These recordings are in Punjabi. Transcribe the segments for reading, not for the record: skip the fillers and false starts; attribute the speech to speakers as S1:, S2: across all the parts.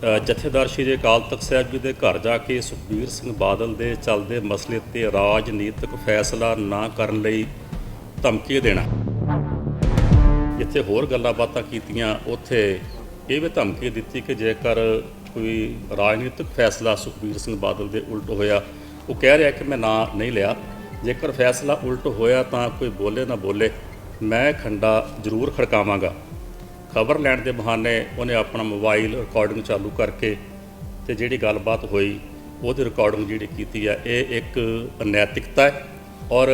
S1: ਜਥੇਦਾਰ ਸ਼੍ਰੀ ਅਕਾਲ ਤਖਤ ਸਾਹਿਬ ਜੀ ਦੇ ਘਰ ਜਾ ਕੇ ਸੁਖਬੀਰ ਸਿੰਘ ਬਾਦਲ ਦੇ ਚੱਲਦੇ ਮਸਲੇ ਤੇ ਰਾਜਨੀਤਿਕ ਫੈਸਲਾ ਨਾ ਕਰਨ ਲਈ ਧਮਕੀ ਦੇਣਾ। ਜਿੱਥੇ ਹੋਰ ਗੱਲਾਂ ਬਾਤਾਂ ਕੀਤੀਆਂ ਉੱਥੇ ਇਹ ਵੀ ਧਮਕੀ ਦਿੱਤੀ ਕਿ ਜੇਕਰ ਕੋਈ ਰਾਜਨੀਤਿਕ ਫੈਸਲਾ ਸੁਖਬੀਰ ਸਿੰਘ ਬਾਦਲ ਦੇ ਉਲਟ ਹੋਇਆ, ਉਹ ਕਹਿ ਰਿਹਾ ਕਿ ਮੈਂ ਨਾਂ ਨਹੀਂ ਲਿਆ, ਜੇਕਰ ਫੈਸਲਾ ਉਲਟ ਹੋਇਆ ਤਾਂ ਕੋਈ ਬੋਲੇ ਨਾ ਬੋਲੇ, ਮੈਂ ਖੰਡਾ ਜ਼ਰੂਰ ਖੜਕਾਵਾਂਗਾ। ਖਬਰ ਲੈਣ ਦੇ ਬਹਾਨੇ ਉਹਨੇ ਆਪਣਾ ਮੋਬਾਈਲ ਰਿਕਾਰਡਿੰਗ ਚਾਲੂ ਕਰਕੇ ਤੇ ਜਿਹੜੀ ਗੱਲਬਾਤ ਹੋਈ ਉਹਦੀ ਰਿਕਾਰਡਿੰਗ ਜਿਹੜੀ ਕੀਤੀ ਹੈ, ਇਹ ਇੱਕ ਅਨੈਤਿਕਤਾ ਹੈ ਔਰ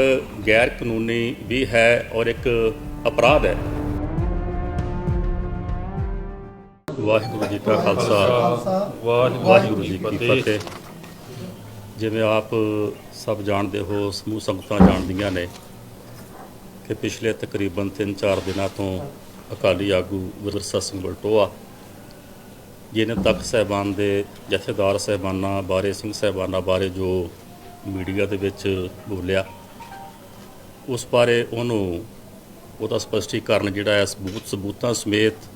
S1: ਗੈਰ ਕਾਨੂੰਨੀ ਵੀ ਹੈ ਔਰ ਇੱਕ ਅਪਰਾਧ ਹੈ। ਵਾਹਿਗੁਰੂ ਜੀ ਕਾ ਖਾਲਸਾ, ਵਾਹਿਗੁਰੂ ਜੀ ਕੀ ਫਤਿਹ। ਜਿਵੇਂ ਆਪ ਸਭ ਜਾਣਦੇ ਹੋ, ਸਮੂਹ ਸੰਗਤਾਂ ਜਾਣਦੀਆਂ ਨੇ ਕਿ ਪਿਛਲੇ ਤਕਰੀਬਨ 3-4 ਦਿਨਾਂ ਤੋਂ ਅਕਾਲੀ ਆਗੂ ਵਿਰਸਾ ਸਿੰਘ ਵਲਟੋਆ ਜਿਹਨੇ ਤਖਤ ਸਾਹਿਬਾਨ ਦੇ ਜਥੇਦਾਰ ਸਾਹਿਬਾਨਾਂ ਬਾਰੇ, ਸਿੰਘ ਸਾਹਿਬਾਨਾਂ ਬਾਰੇ ਜੋ ਮੀਡੀਆ ਦੇ ਵਿੱਚ ਬੋਲਿਆ, ਉਸ ਬਾਰੇ ਉਹਦਾ ਸਪਸ਼ਟੀਕਰਨ ਜਿਹੜਾ ਹੈ ਸਬੂਤਾਂ ਸਮੇਤ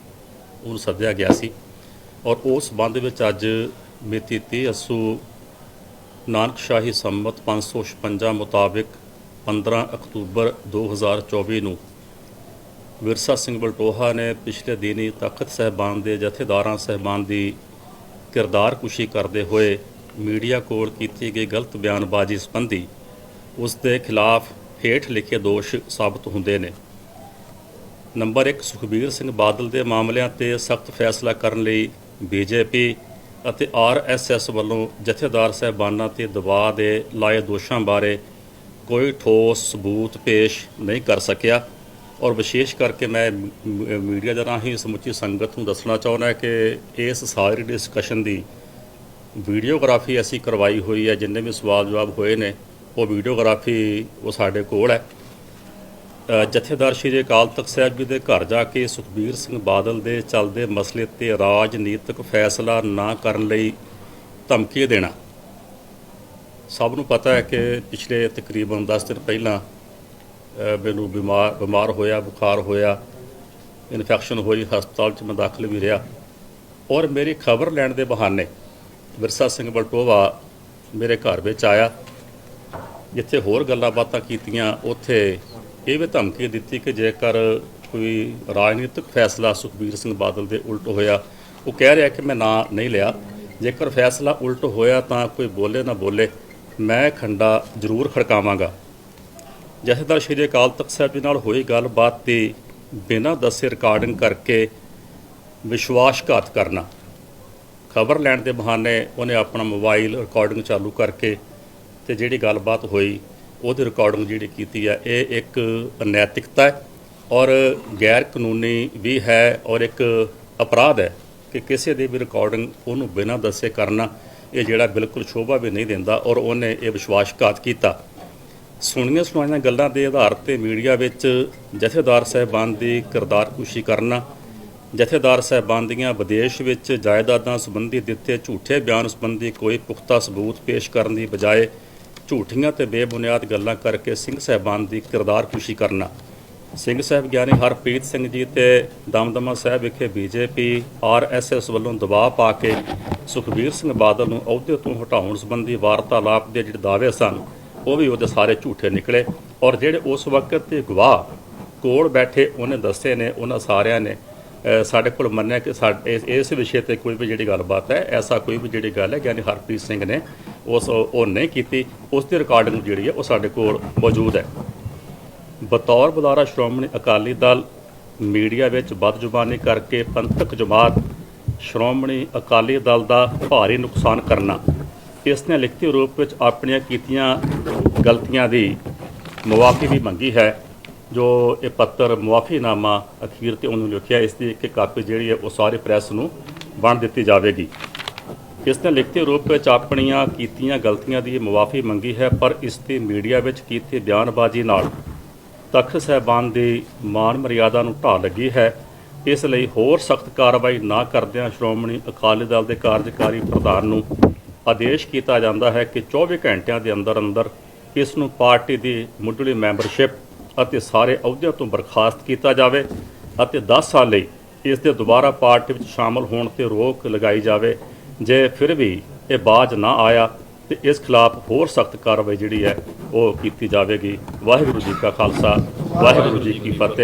S1: ਉਹਨੂੰ ਸੱਦਿਆ ਗਿਆ ਸੀ। ਔਰ ਉਸ ਸੰਬੰਧ ਵਿੱਚ ਅੱਜ ਮਿਤੀ 30 ਅੱਸੂ ਨਾਨਕਸ਼ਾਹੀ ਸੰਮਤ 556 ਮੁਤਾਬਿਕ 15 ਅਕਤੂਬਰ 2024 ਨੂੰ ਵਿਰਸਾ ਸਿੰਘ ਵਲਟੋਹਾ ਨੇ ਪਿਛਲੇ ਦਿਨੀ ਤਖਤ ਸਾਹਿਬਾਨ ਦੇ ਜਥੇਦਾਰਾਂ ਸਾਹਿਬਾਨ ਦੀ ਕਿਰਦਾਰਕੁਸ਼ੀ ਕਰਦੇ ਹੋਏ ਮੀਡੀਆ ਕੋਲ ਕੀਤੀ ਗਈ ਗਲਤ ਬਿਆਨਬਾਜ਼ੀ ਸੰਬੰਧੀ ਉਸ ਦੇ ਖਿਲਾਫ ਹੇਠ ਲਿਖੇ ਦੋਸ਼ ਸਾਬਤ ਹੁੰਦੇ ਨੇ। ਨੰਬਰ 1, ਸੁਖਬੀਰ ਸਿੰਘ ਬਾਦਲ ਦੇ ਮਾਮਲਿਆਂ ਤੇ ਸਖਤ ਫੈਸਲਾ ਕਰਨ ਲਈ ਬੀਜੇਪੀ ਅਤੇ RSS ਵੱਲੋਂ ਜਥੇਦਾਰ ਸਾਹਿਬਾਨਾਂ ਤੇ ਦਬਾਅ ਦੇ ਲਾਏ ਦੋਸ਼ਾਂ ਬਾਰੇ ਕੋਈ ਠੋਸ ਸਬੂਤ ਪੇਸ਼ ਨਹੀਂ ਕਰ ਸਕਿਆ। ਔਰ ਵਿਸ਼ੇਸ਼ ਕਰਕੇ ਮੈਂ ਮੀਡੀਆ ਦੇ ਰਾਹੀਂ ਸਮੁੱਚੀ ਸੰਗਤ ਨੂੰ ਦੱਸਣਾ ਚਾਹੁੰਦਾ ਕਿ ਇਸ ਸਾਰੀ ਡਿਸਕਸ਼ਨ ਦੀ ਵੀਡੀਓਗ੍ਰਾਫੀ ਅਸੀਂ ਕਰਵਾਈ ਹੋਈ ਹੈ। ਜਿੰਨੇ ਵੀ ਸਵਾਲ ਜਵਾਬ ਹੋਏ ਨੇ ਉਹ ਵੀਡੀਓਗ੍ਰਾਫੀ ਉਹ ਸਾਡੇ ਕੋਲ ਹੈ। ਜਥੇਦਾਰ ਸ਼੍ਰੀ ਅਕਾਲ ਤਖਤ ਸਾਹਿਬ ਜੀ ਦੇ ਘਰ ਜਾ ਕੇ ਸੁਖਬੀਰ ਸਿੰਘ ਬਾਦਲ ਦੇ ਚੱਲਦੇ ਮਸਲੇ ਤੇ ਰਾਜਨੀਤਿਕ ਫੈਸਲਾ ਨਾ ਕਰਨ ਲਈ ਧਮਕੀ ਦੇਣਾ। ਸਭ ਨੂੰ ਪਤਾ ਹੈ ਕਿ ਪਿਛਲੇ ਤਕਰੀਬਨ 10 ਦਿਨ ਪਹਿਲਾਂ ਮੈਨੂੰ ਬਿਮਾਰ ਹੋਇਆ, ਬੁਖਾਰ ਹੋਇਆ, ਇਨਫੈਕਸ਼ਨ ਹੋਈ, ਹਸਪਤਾਲ 'ਚ ਮੈਂ ਦਾਖਲ ਵੀ ਰਿਹਾ। ਔਰ ਮੇਰੀ ਖਬਰ ਲੈਣ ਦੇ ਬਹਾਨੇ ਵਿਰਸਾ ਸਿੰਘ ਵਲਟੋਆ ਮੇਰੇ ਘਰ ਵਿੱਚ ਆਇਆ। ਜਿੱਥੇ ਹੋਰ ਗੱਲਾਂ ਬਾਤਾਂ ਕੀਤੀਆਂ ਉੱਥੇ ਇਹ ਵੀ ਧਮਕੀ ਦਿੱਤੀ ਕਿ ਜੇਕਰ ਕੋਈ ਰਾਜਨੀਤਿਕ ਫੈਸਲਾ ਸੁਖਬੀਰ ਸਿੰਘ ਬਾਦਲ ਦੇ ਉਲਟ ਹੋਇਆ, ਉਹ ਕਹਿ ਰਿਹਾ ਕਿ ਮੈਂ ਨਾਂ ਨਹੀਂ ਲਿਆ, ਜੇਕਰ ਫੈਸਲਾ ਉਲਟ ਹੋਇਆ ਤਾਂ ਕੋਈ ਬੋਲੇ ਨਾ ਬੋਲੇ, ਮੈਂ ਖੰਡਾ ਜ਼ਰੂਰ ਖੜਕਾਵਾਂਗਾ। ਜਥੇਦਾਰ ਸ਼੍ਰੀ ਅਕਾਲ ਤਖਤ ਸਾਹਿਬ ਜੀ ਨਾਲ ਹੋਈ ਗੱਲਬਾਤ ਤੇ ਬਿਨਾਂ ਦੱਸੇ ਰਿਕਾਰਡਿੰਗ ਕਰਕੇ ਵਿਸ਼ਵਾਸਘਾਤ ਕਰਨਾ। ਖਬਰ ਲੈਣ ਦੇ ਬਹਾਨੇ ਉਹਨੇ ਆਪਣਾ ਮੋਬਾਈਲ ਰਿਕਾਰਡਿੰਗ ਚਾਲੂ ਕਰਕੇ ਤੇ ਜਿਹੜੀ ਗੱਲਬਾਤ ਹੋਈ ਉਹਦੀ ਰਿਕਾਰਡਿੰਗ ਜਿਹੜੀ ਕੀਤੀ ਹੈ, ਇਹ ਇੱਕ ਅਨੈਤਿਕਤਾ ਹੈ ਔਰ ਗੈਰ ਕਾਨੂੰਨੀ ਵੀ ਹੈ ਔਰ ਇੱਕ ਅਪਰਾਧ ਹੈ ਕਿ ਕਿਸੇ ਦੀ ਵੀ ਰਿਕਾਰਡਿੰਗ ਉਹਨੂੰ ਬਿਨਾਂ ਦੱਸੇ ਕਰਨਾ, ਇਹ ਜਿਹੜਾ ਬਿਲਕੁਲ ਸ਼ੋਭਾ ਵੀ ਨਹੀਂ ਦਿੰਦਾ। ਔਰ ਉਹਨੇ ਇਹ ਵਿਸ਼ਵਾਸਘਾਤ ਕੀਤਾ। ਸੁਣੀਆਂ ਸੁਣਾਈਆਂ ਗੱਲਾਂ ਦੇ ਆਧਾਰ 'ਤੇ ਮੀਡੀਆ ਵਿੱਚ ਜਥੇਦਾਰ ਸਾਹਿਬਾਨ ਦੀ ਕਿਰਦਾਰਕੁਸ਼ੀ ਕਰਨਾ, ਜਥੇਦਾਰ ਸਾਹਿਬਾਨ ਦੀਆਂ ਵਿਦੇਸ਼ ਵਿੱਚ ਜਾਇਦਾਦਾਂ ਸੰਬੰਧੀ ਦਿੱਤੇ ਝੂਠੇ ਬਿਆਨ ਸੰਬੰਧੀ ਕੋਈ ਪੁਖਤਾ ਸਬੂਤ ਪੇਸ਼ ਕਰਨ ਦੀ ਬਜਾਏ ਝੂਠੀਆਂ ਤੇ ਬੇਬੁਨਿਆਦ ਗੱਲਾਂ ਕਰਕੇ ਸਿੰਘ ਸਾਹਿਬਾਨ ਦੀ ਕਿਰਦਾਰਕੁਸ਼ੀ ਕਰਨਾ। ਸਿੰਘ ਸਾਹਿਬ ਗਿਆਨੀ ਹਰਪ੍ਰੀਤ ਸਿੰਘ ਜੀ ਤੇ ਦਮਦਮਾ ਸਾਹਿਬ ਵਿਖੇ ਬੀਜੇਪੀ RSS ਵੱਲੋਂ ਦਬਾਅ ਪਾ ਕੇ ਸੁਖਬੀਰ ਸਿੰਘ ਬਾਦਲ ਨੂੰ ਅਹੁਦੇ ਤੋਂ ਹਟਾਉਣ ਸੰਬੰਧੀ ਵਾਰਤਾਲਾਪ ਦੇ ਜਿਹੜੇ ਦਾਅਵੇ ਸਨ ਉਹ ਵੀ ਉਹਦੇ ਸਾਰੇ ਝੂਠੇ ਨਿਕਲੇ। ਔਰ ਜਿਹੜੇ ਉਸ ਵਕਤ ਦੇ ਗਵਾਹ ਕੋਲ ਬੈਠੇ ਉਹਨੇ ਦੱਸੇ ਨੇ, ਉਹਨਾਂ ਸਾਰਿਆਂ ਨੇ ਸਾਡੇ ਕੋਲ ਮੰਨਿਆ ਕਿ ਇਸ ਵਿਸ਼ੇ 'ਤੇ ਕੋਈ ਵੀ ਜਿਹੜੀ ਗੱਲਬਾਤ ਹੈ, ਐਸਾ ਕੋਈ ਵੀ ਜਿਹੜੀ ਗੱਲ ਹੈ ਗਿਆਨੀ ਹਰਪ੍ਰੀਤ ਸਿੰਘ ਨੇ ਉਹ ਨਹੀਂ ਕੀਤੀ। ਉਸ ਦੀ ਰਿਕਾਰਡਿੰਗ ਜਿਹੜੀ ਹੈ ਉਹ ਸਾਡੇ ਕੋਲ ਮੌਜੂਦ ਹੈ। ਬਤੌਰ ਬੁਲਾਰਾ ਸ਼੍ਰੋਮਣੀ ਅਕਾਲੀ ਦਲ ਮੀਡੀਆ ਵਿੱਚ ਬਦਜ਼ੁਬਾਨੀ ਕਰਕੇ ਪੰਥਕ ਜਮਾਤ ਸ਼੍ਰੋਮਣੀ ਅਕਾਲੀ ਦਲ ਦਾ ਭਾਰੀ ਨੁਕਸਾਨ ਕਰਨਾ, ਇਸ ਨੇ ਲਿਖਤੀ ਰੂਪ ਵਿੱਚ ਆਪਣੀਆਂ ਕੀਤੀਆਂ ਗਲਤੀਆਂ ਦੀ ਮੁਆਫੀ ਵੀ ਮੰਗੀ ਹੈ। ਜੋ ਇਹ ਪੱਤਰ ਮੁਆਫੀਨਾਮਾ ਅਖੀਰ 'ਤੇ ਉਹਨੂੰ ਲਿਖਿਆ, ਇਸ ਦੀ ਇੱਕ ਕਾਪੀ ਜਿਹੜੀ ਹੈ ਉਹ ਸਾਰੀ ਪ੍ਰੈਸ ਨੂੰ ਵੰਡ ਦਿੱਤੀ ਜਾਵੇਗੀ। ਇਸ ਨੇ ਲਿਖਤੀ ਰੂਪ ਵਿੱਚ ਆਪਣੀਆਂ ਕੀਤੀਆਂ ਗਲਤੀਆਂ ਦੀ ਮੁਆਫੀ ਮੰਗੀ ਹੈ, ਪਰ ਇਸ ਦੀ ਮੀਡੀਆ ਵਿੱਚ ਕੀਤੀ ਬਿਆਨਬਾਜ਼ੀ ਨਾਲ ਤਖਤ ਸਾਹਿਬਾਨ ਦੀ ਮਾਨ ਮਰਿਆਦਾ ਨੂੰ ਢਾਹ ਲੱਗੀ ਹੈ। ਇਸ ਲਈ ਹੋਰ ਸਖਤ ਕਾਰਵਾਈ ਨਾ ਕਰਦਿਆਂ ਸ਼੍ਰੋਮਣੀ ਅਕਾਲੀ ਦਲ ਦੇ ਕਾਰਜਕਾਰੀ ਪ੍ਰਧਾਨ ਨੂੰ ਆਦੇਸ਼ ਕੀਤਾ ਜਾਂਦਾ ਹੈ ਕਿ 24 ਘੰਟਿਆਂ ਦੇ ਅੰਦਰ ਇਸ ਨੂੰ ਪਾਰਟੀ ਦੀ ਮੁੱਢਲੀ ਮੈਂਬਰਸ਼ਿਪ ਅਤੇ ਸਾਰੇ ਅਹੁਦਿਆਂ ਤੋਂ ਬਰਖਾਸਤ ਕੀਤਾ ਜਾਵੇ ਅਤੇ 10 ਸਾਲ ਲਈ ਇਸ ਦੇ ਦੁਬਾਰਾ ਪਾਰਟੀ ਵਿੱਚ ਸ਼ਾਮਲ ਹੋਣ ਤੇ ਰੋਕ ਲਗਾਈ ਜਾਵੇ। ਜੇ ਫਿਰ ਵੀ ਇਹ ਬਾਜ਼ ਨਾ ਆਇਆ ਤੇ ਇਸ ਖਿਲਾਫ ਹੋਰ ਸਖਤ ਕਾਰਵਾਈ ਜਿਹੜੀ ਹੈ ਉਹ ਕੀਤੀ ਜਾਵੇਗੀ। ਵਾਹਿਗੁਰੂ ਜੀ ਕਾ ਖਾਲਸਾ, ਵਾਹਿਗੁਰੂ ਜੀ ਕੀ ਫਤਿਹ।